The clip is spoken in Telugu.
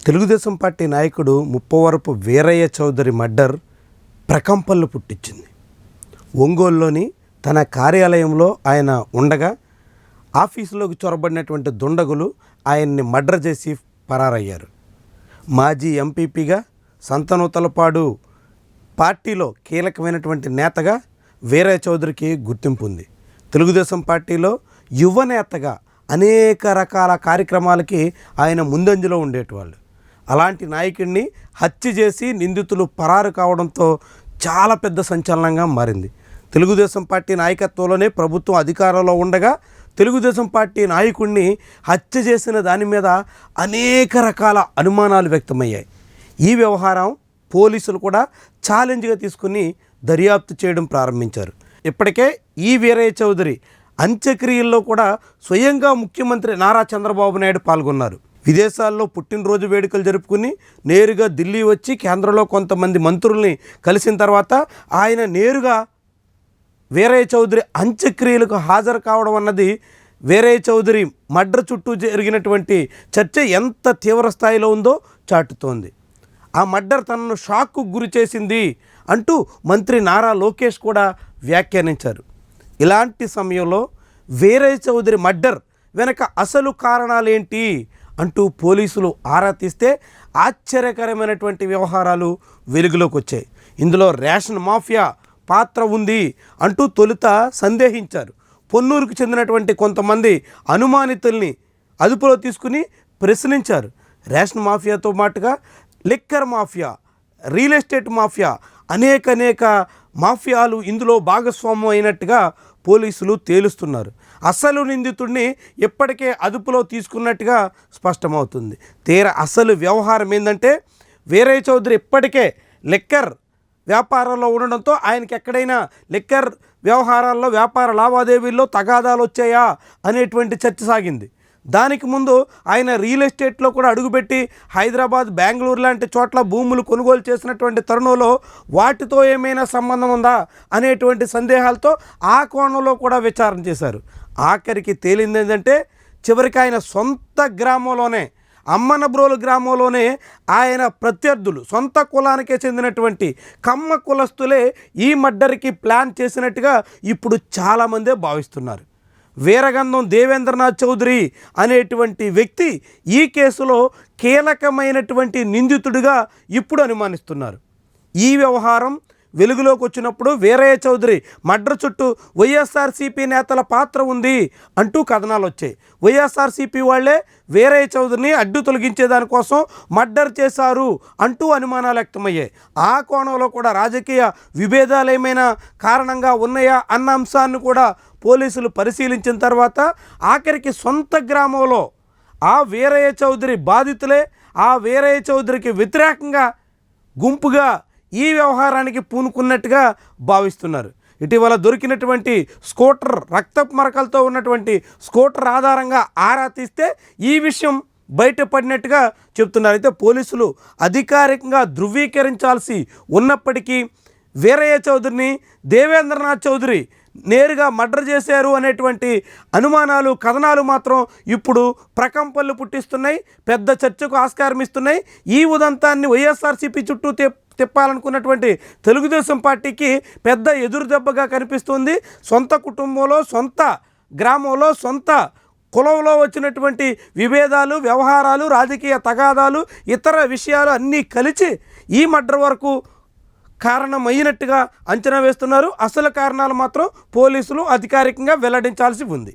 తెలుగుదేశం పార్టీ నాయకుడు ముప్పవరపు వీరయ్య చౌదరి మర్డర్ ప్రకంపనలు పుట్టించింది. ఒంగోలులోని తన కార్యాలయంలో ఆయన ఉండగా ఆఫీసులోకి చొరబడినటువంటి దుండగులు ఆయన్ని మర్డర్ చేసి పరారయ్యారు. మాజీ ఎంపీపీగా సంతనూతలపాడు పార్టీలో కీలకమైనటువంటి నేతగా వీరయ్య చౌదరికి గుర్తింపు ఉంది. తెలుగుదేశం పార్టీలో యువ నేతగా అనేక రకాల కార్యక్రమాలకి ఆయన ముందంజలో ఉండేటివాళ్ళు. అలాంటి నాయకుడిని హత్య చేసి నిందితులు పరారు కావడంతో చాలా పెద్ద సంచలనంగా మారింది. తెలుగుదేశం పార్టీ నాయకత్వంలోనే ప్రభుత్వం అధికారంలో ఉండగా తెలుగుదేశం పార్టీ నాయకుడిని హత్య చేసిన దాని మీద అనేక రకాల అనుమానాలు వ్యక్తమయ్యాయి. ఈ వ్యవహారం పోలీసులు కూడా ఛాలెంజ్గా తీసుకుని దర్యాప్తు చేయడం ప్రారంభించారు. ఇప్పటికే ఈ వీరయ్య చౌదరి అంత్యక్రియల్లో కూడా స్వయంగా ముఖ్యమంత్రి నారా చంద్రబాబు నాయుడు పాల్గొన్నారు. విదేశాల్లో పుట్టినరోజు వేడుకలు జరుపుకుని నేరుగా ఢిల్లీ వచ్చి కేంద్రంలో కొంతమంది మంత్రుల్ని కలిసిన తర్వాత ఆయన నేరుగా వీరయ్య చౌదరి అంత్యక్రియలకు హాజరు కావడం అన్నది వీరయ్య చౌదరి మర్డర్ చుట్టూ జరిగినటువంటి చర్చ ఎంత తీవ్ర స్థాయిలో ఉందో చాటుతోంది. ఆ మర్డర్ తనను షాక్కు గురి చేసింది అంటూ మంత్రి నారా లోకేష్ కూడా వ్యాఖ్యానించారు. ఇలాంటి సమయంలో వీరయ్య చౌదరి మర్డర్ వెనక అసలు కారణాలేంటి అంటూ పోలీసులు ఆరా తీస్తే ఆశ్చర్యకరమైనటువంటి వ్యవహారాలు వెలుగులోకి వచ్చాయి. ఇందులో రేషన్ మాఫియా పాత్ర ఉంది అంటూ తొలుత సందేహించారు. పొన్నూరుకు చెందినటువంటి కొంతమంది అనుమానితుల్ని అదుపులో తీసుకుని ప్రశ్నించారు. రేషన్ మాఫియాతో పాటుగా liquor mafia, real estate mafia, అనేక మాఫియాలు ఇందులో భాగస్వామ్యం అయినట్టుగా పోలీసులు తేలుస్తున్నారు. అసలు నిందితుడిని ఇప్పటికే అదుపులో తీసుకున్నట్టుగా స్పష్టమవుతుంది. అసలు వ్యవహారం ఏంటంటే వీరయ్య చౌదరి ఇప్పటికే లిక్కర్ వ్యాపారంలో ఉండడంతో ఆయనకి ఎక్కడైనా లిక్కర్ వ్యవహారాల్లో వ్యాపార లావాదేవీల్లో తగాదాలు వచ్చాయా అనేటువంటి చర్చ సాగింది. దానికి ముందు ఆయన రియల్ ఎస్టేట్లో కూడా అడుగుపెట్టి హైదరాబాద్, బెంగళూరు లాంటి చోట్ల భూములు కొనుగోలు చేసినటువంటి తరుణంలో వాటితో ఏమైనా సంబంధం ఉందా అనేటువంటి సందేహాలతో ఆ కోణంలో కూడా విచారణ చేశారు. ఆఖరికి తేలింది ఏంటంటే చివరికి ఆయన సొంత గ్రామంలోనే, అమ్మనబ్రోలు గ్రామంలోనే ఆయన ప్రత్యర్థులు, సొంత కులానికే చెందినటువంటి కమ్మ కులస్తులే ఈ మర్డర్కి ప్లాన్ చేసినట్టుగా ఇప్పుడు చాలామందే భావిస్తున్నారు. వీరగంధం దేవేంద్రనాథ్ చౌదరి అనేటువంటి వ్యక్తి ఈ కేసులో కీలకమైనటువంటి నిందితుడిగా ఇప్పుడు అనుమానిస్తున్నారు. ఈ వ్యవహారం వెలుగులోకి వచ్చినప్పుడు వీరయ్య చౌదరి మర్డర్ చుట్టూ వైఎస్ఆర్సీపీ నేతల పాత్ర ఉంది అంటూ కథనాలు వచ్చాయి. వైఎస్ఆర్సీపీ వాళ్లే వీరయ్య చౌదరిని అడ్డు తొలగించేదానికోసం మర్డర్ చేశారు అంటూ అనుమానాలు వ్యక్తమయ్యాయి. ఆ కోణంలో కూడా రాజకీయ విభేదాలు ఏమైనా కారణంగా ఉన్నాయా అన్న అంశాన్ని కూడా పోలీసులు పరిశీలించిన తర్వాత ఆఖరికి సొంత గ్రామంలో ఆ వీరయ్య చౌదరి బాధితులే ఆ వీరయ్య చౌదరికి వ్యతిరేకంగా గుంపుగా ఈ వ్యవహారానికి పూనుకున్నట్టుగా భావిస్తున్నారు. ఇటీవల దొరికినటువంటి స్కూటర్, రక్తపు మరకలతో ఉన్నటువంటి స్కూటర్ ఆధారంగా ఆరా తీస్తే ఈ విషయం బయటపడినట్టుగా చెప్తున్నారు. అయితే పోలీసులు అధికారికంగా ధృవీకరించాల్సి ఉన్నప్పటికీ వీరయ్య చౌదరిని దేవేంద్రనాథ్ చౌదరి నేరుగా మర్డర్ చేశారు అనేటువంటి అనుమానాలు, కథనాలు మాత్రం ఇప్పుడు ప్రకంపనలు పుట్టిస్తున్నాయి, పెద్ద చర్చకు ఆస్కారం ఇస్తున్నాయి. ఈ ఉదంతాన్ని వైఎస్ఆర్సీపీ చుట్టూ తిప్పాలనుకున్నటువంటి తెలుగుదేశం పార్టీకి పెద్ద ఎదురు దెబ్బగా కనిపిస్తుంది. సొంత కుటుంబంలో, సొంత గ్రామంలో, సొంత కులంలో వచ్చినటువంటి విభేదాలు, వ్యవహారాలు, రాజకీయ తగాదాలు, ఇతర విషయాలు అన్నీ కలిసి ఈ మర్డర్ వరకు కారణమైనట్టుగా అంచనా వేస్తున్నారు. అసలు కారణాలు మాత్రం పోలీసులు అధికారికంగా వెల్లడించాల్సి ఉంది.